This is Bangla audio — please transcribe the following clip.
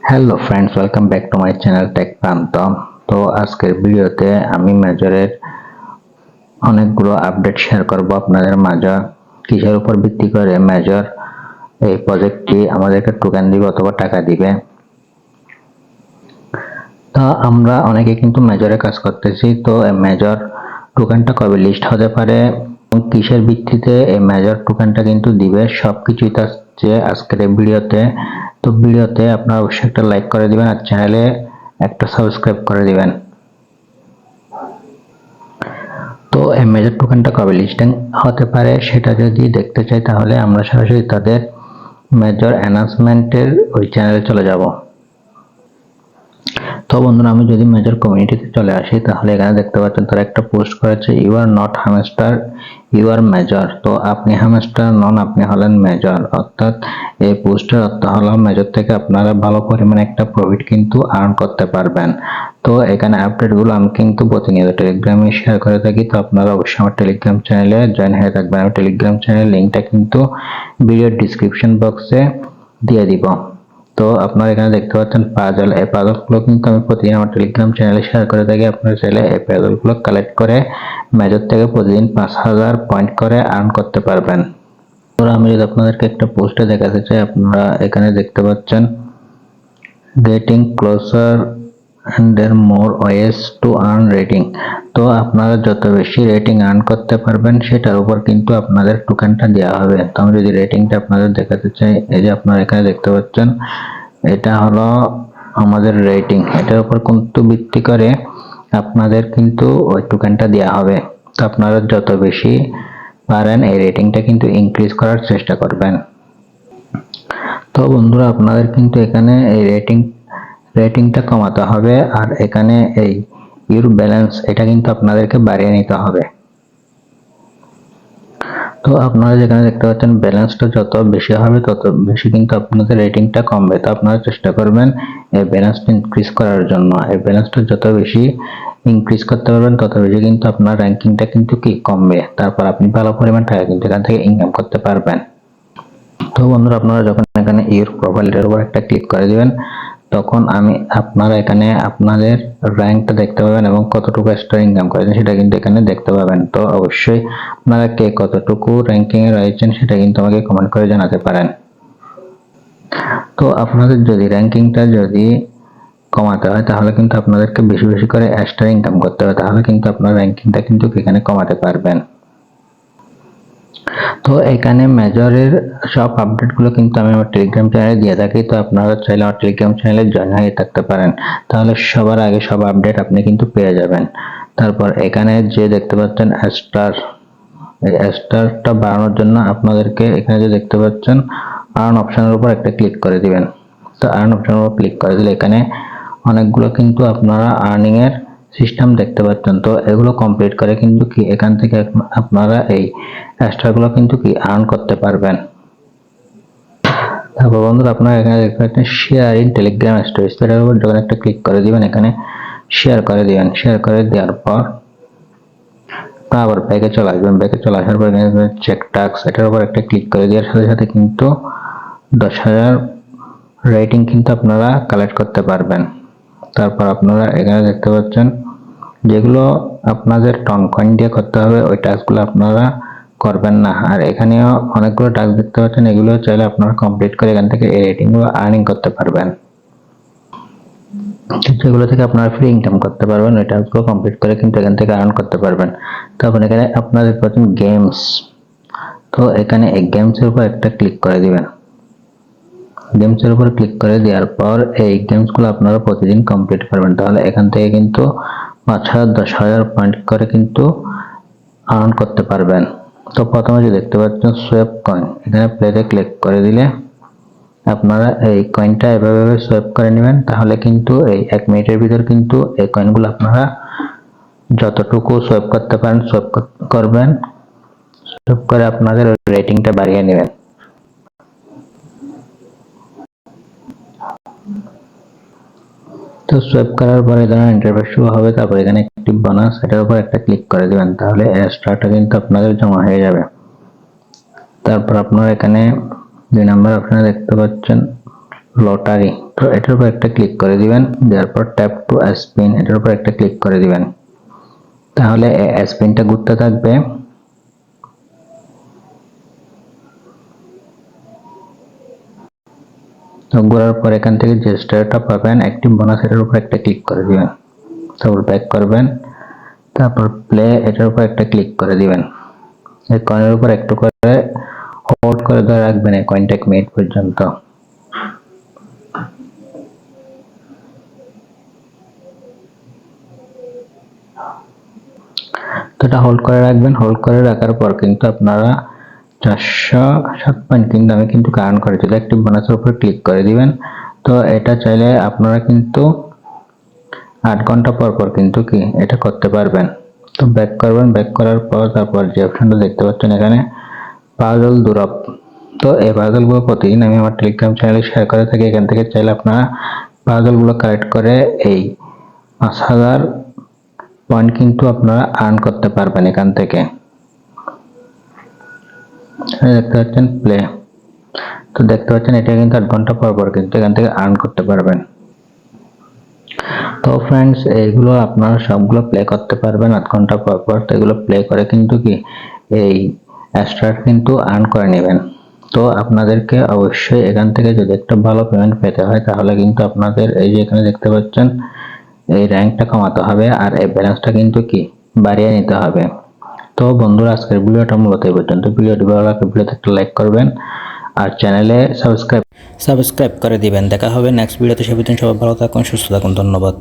Hello friends, welcome back to my channel tech Pranta. তো আজকের ভিডিওতে আমি মেজরের অনেকগুলো আপডেট শেয়ার করব আপনাদের মাঝে। কিসের উপর ভিত্তি করে মেজর এই প্রজেক্টটি আমাদেরকে টোকেন দিবে অথবা টাকা দিবে। তো আমরা অনেকে কিন্তু মেজরে কাজ করতেছি, তো মেজর টোকেনটা কবে লিস্ট হতে পারে, কিসের ভিত্তিতে এই মেজর টোকেনটা কিন্তু দিবে, সবকিছুই থাকছে আজকের এই ভিডিওতে। তো ভিডিওতে আপনারা অবশ্যই একটা লাইক করে দিবেন আর চ্যানেলে একটা সাবস্ক্রাইব করে দিবেন। তো এই মেজর টোকেনটা কবে লিস্টিং হতে পারে সেটা যদি দেখতে চাই, তাহলে আমরা সরাসরি তাদের মেজর অ্যানাউন্সমেন্টের ওই চ্যানেলে চলে যাব। তো বন্ধুরা, আমি যদি মেজর কমিউনিটিতে চলে আসি, তাহলে এখানে দেখতে পাচ্ছেন তারা একটা পোস্ট করেছে, you are not hamster, you are major. তো আপনি হ্যামস্টার নন, আপনি হলেন মেজর। অর্থাৎ এই পোস্টের অর্থ হলো মেজর থেকে আপনারা ভালো পরিমাণে একটা প্রফিট কিন্তু আর্ন করতে পারবেন। তো এখানে আপডেটগুলো আমি কিন্তু প্রতিনিয়ত টেলিগ্রামে শেয়ার করে থাকি, তো আপনারা অবশ্যই আমার টেলিগ্রাম চ্যানেলে জয়েন হয়ে থাকবেন। আমি টেলিগ্রাম চ্যানেলের লিঙ্কটা কিন্তু ভিডিওর ডিসক্রিপশন বক্সে দিয়ে দিব। তো আপনারা এখানে দেখতে পাচ্ছেন পাজল, এই পাজলগুলো কিন্তু আমি প্রতিদিন আমার টেলিগ্রাম চ্যানেলে শেয়ার করে থাকি। আপনারা চাইলে এই পাজলগুলো কালেক্ট করে মেজর থেকে প্রতিদিন 5000 পয়েন্ট করে আর্ন করতে পারবেন। তো আমি যদি আপনাদেরকে একটা পোস্টে দেখাতে চাই, আপনারা এখানে দেখতে পাচ্ছেন getting closer and there are more ways to earn rating। তো আপনারা যত বেশি রেটিং আর্ন করতে পারবেন সেটার উপর কিন্তু আপনাদের টোকেনটা দেওয়া হবে। তো আমি যদি রেটিংটা আপনাদের দেখাতে চাই, এই যে আপনারা এখানে দেখতে পাচ্ছেন, এটা হলো আমাদের রেটিং, এটার উপর কিন্তু ভিত্তি করে আপনাদের কিন্তু ওই টোকেনটা দেওয়া হবে। তো আপনারা যত বেশি পারেন এই রেটিংটা কিন্তু ইনক্রিজ করার চেষ্টা করবেন। তো বন্ধুরা, আপনাদের কিন্তু এখানে এই রেটিংটা কমাতে হবে, আর এখানে এই ইউর ব্যালেন্স এটা কিন্তু আপনাদেরকে বাড়িয়ে নিতে হবে। তো আপনারা যেখানে দেখতে পাচ্ছেন ব্যালেন্সটা যত বেশি হবে তত বেশি কিন্তু আপনাদের রেটিংটা কমবে। তো আপনারা চেষ্টা করবেন এই ব্যালেন্সটা ইনক্রিজ করার জন্য। এই ব্যালেন্সটা যত বেশি ইনক্রিজ করতে পারবেন তত বেশি কিন্তু আপনার র্যাঙ্কিংটা কিন্তু কি কমবে, তারপর আপনি ভালো পরিমাণ টাকা কিন্তু এখান থেকে ইনকাম করতে পারবেন। তো বন্ধুরা, আপনারা যখন এখানে ইউর প্রোফাইলের উপর একটা ক্লিক করে দিবেন, তখন আপনারা এখানে আপনাদের র্যাঙ্কটা দেখতে পাবেন এবং কতটুকু এক্সট্রা ইনকাম করেছেন সেটা কিন্তু এখানে দেখতে পাবেন। তো অবশ্যই আপনারা কে কতটুকু র্যাঙ্কিং এ রয়েছেন সেটা কিন্তু আমাকে কমেন্ট করে জানাতে পারেন। তো আপনাদের যদি র্যাঙ্কিংটা যদি কমাতে হয়, তাহলে কিন্তু আপনাদেরকে বেশি বেশি করে এক্সট্রা ইনকাম করতে হবে, তাহলে কিন্তু আপনার র্যাঙ্কিংটা কিন্তু এখানে কমাতে পারবেন। তো এখানে মেজরের সব আপডেটগুলো কিন্তু আমি আমার টেলিগ্রাম চ্যানেলে দিয়ে থাকি। তো আপনারা চাইলে আমার টেলিগ্রাম চ্যানেলে জয়েন হয়ে থাকতে পারেন, তাহলে সবার আগে সব আপডেট আপনি কিন্তু পেয়ে যাবেন। তারপর এখানে যে দেখতে পাচ্ছেন স্টার, এই স্টারটা বাড়ানোর জন্য আপনাদেরকে এখানে যে দেখতে পাচ্ছেন আর্ন অপশনের উপর একটা ক্লিক করে দিবেন। তো আর্ন অপশনের উপর ক্লিক করে দিলে এখানে অনেকগুলো কিন্তু আপনারা আর্নিং এর সিস্টেম দেখতে পাচ্ছেন। তো এগুলো কমপ্লিট করে কিন্তু কি এখান থেকে আপনারা এই এক্সট্রাগুলো কিন্তু কি আর্ন করতে পারবেন। তারপর বন্ধুরা, আপনারা এখানে দেখতে পাচ্ছেন শেয়ার ইন টেলিগ্রাম স্টোরিজ, এটার উপর যখন একটা ক্লিক করে দিবেন, এখানে শেয়ার করে দিবেন। শেয়ার করে দেওয়ার পর আবার ব্যাকে চলে আসবেন। ব্যাকে চলে আসার পর এখানে চেক টাস্ক, এটার উপর একটা ক্লিক করে দেওয়ার সাথে সাথে কিন্তু 10,000 রেটিং কিন্তু আপনারা কালেক্ট করতে পারবেন। তারপর আপনারা এখানে দেখতে পাচ্ছেন যেগুলো আপনাদের টন কয়েন দিয়ে করতে হবে ওই টাস্কগুলো আপনারা করবেন না। আর এখানেও অনেকগুলো টাস্ক দেখতে পাচ্ছেন, এগুলো চাইলে আপনারা কমপ্লিট করে এখান থেকে এই রেটিংগুলো আর্নিং করতে পারবেন, যেগুলো থেকে আপনারা ফ্রি ইনকাম করতে পারবেন। ওই টাস্কগুলো কমপ্লিট করে কিন্তু এখান থেকে আর্ন করতে পারবেন। তারপর এখানে আপনারা দেখতে পাচ্ছেন গেমস, তো এখানে এই গেমসের উপর একটা ক্লিক করে দিবেন। গেমসের উপর ক্লিক করে দেওয়ার পর এই গেমসগুলো আপনারা প্রতিদিন কমপ্লিট করবেন, তাহলে এখান থেকে কিন্তু 5,000 10,000 পয়েন্ট করে কিন্তু আর্ন করতে পারবেন। তো প্রথমে যে দেখতে পাচ্ছেন সোয়েপ কয়েন, এখানে প্লেতে ক্লিক করে দিলে আপনারা এই কয়েনটা এভাবে সোয়েপ করে নেবেন, তাহলে কিন্তু এই 1 মিনিটের ভিতর কিন্তু এই কয়েনগুলো আপনারা যতটুকু সোয়েপ করতে পারেন সোয়েপ করবেন, সোয়েপ করে আপনাদের রেটিংটা বাড়িয়ে নেবেন। তো সোয়েপ করার পরে ধরেন ইন্টারফেস শুরু হবে, তারপর এখানে একটি বোনাস, এটার উপর একটা ক্লিক করে দিবেন, তাহলে এক্সট্রাটা কিন্তু আপনাদের জমা হয়ে যাবে। তারপর আপনারা এখানে 2 নাম্বার অপশনে দেখতে পাচ্ছেন লটারি, তো এটার উপর একটা ক্লিক করে দিবেন, দেওয়ার পর ট্যাপ টু স্পিন এটার উপর একটা ক্লিক করে দিবেন, তাহলে স্পিনটা ঘুরতে থাকবে। তো ঘোরার পর এখান থেকে যে স্টারটা পাবেন অ্যাক্টিভ বোনাস এটার উপর একটা ক্লিক করে দিবেন, তারপর ব্যাক করবেন, তারপর প্লে এটার উপর একটা ক্লিক করে দিবেন। এই কয়েনের উপর একটু করে হোল্ড করে ধরে রাখবেন এই কয়েনটা 1 মিনিট পর্যন্ত। তো এটা হোল্ড করে রাখবেন। হোল্ড করে রাখার পর কিন্তু আপনারা 407 পয়েন্ট কিন্তু আমি কিন্তু আর্ন করেছি। অ্যাক্টিভ বোনাসের উপর ক্লিক করে দিবেন। তো এটা চাইলে আপনারা কিন্তু 8 ঘন্টা পর পর কিন্তু কি এটা করতে পারবেন। তো ব্যাক করবেন, ব্যাক করার পর তারপর যে অপশনটা দেখতে পাচ্ছেন এখানে পাজল দুরব, তো এই পাজলগুলো প্রতিদিন আমি আমার টেলিগ্রাম চ্যানেলে শেয়ার করে থাকি। এখান থেকে চাইলে আপনারা পাজলগুলো কালেক্ট করে এই 5000 পয়েন্ট কিন্তু আপনারা আর্ন করতে পারবেন এখান থেকে। দেখতে পাচ্ছেন প্লে, তো দেখতে পাচ্ছেন এটা কিন্তু 8 ঘন্টা পর পর কিন্তু এখান থেকে আর্ন করতে পারবেন। তো ফ্রেন্ডস এইগুলো আপনারা সবগুলো প্লে করতে পারবেন 8 ঘন্টা পর পর। তো এগুলো প্লে করে কিন্তু কি এই স্টার্ট কিন্তু আর্ন করে নেবেন। তো আপনাদেরকে অবশ্যই এখান থেকে যদি একটা ভালো পেমেন্ট পেতে হয় তাহলে কিন্তু আপনাদের এই যে এখানে দেখতে পাচ্ছেন এই র্যাঙ্কটা কমাতে হবে আর এই ব্যালেন্সটা কিন্তু কি বাড়িয়ে নিতে হবে। তো বন্ধুরা আজকের ভিডিওটা মূলত এই পর্যন্ত। ভিডিওটি ভালো লাগলে ভিডিওতে একটা লাইক করবেন আর চ্যানেলে সাবস্ক্রাইব করে দিবেন। দেখা হবে নেক্সট ভিডিওতে। সবাই ভালো থাকুন, সুস্থ থাকুন, ধন্যবাদ।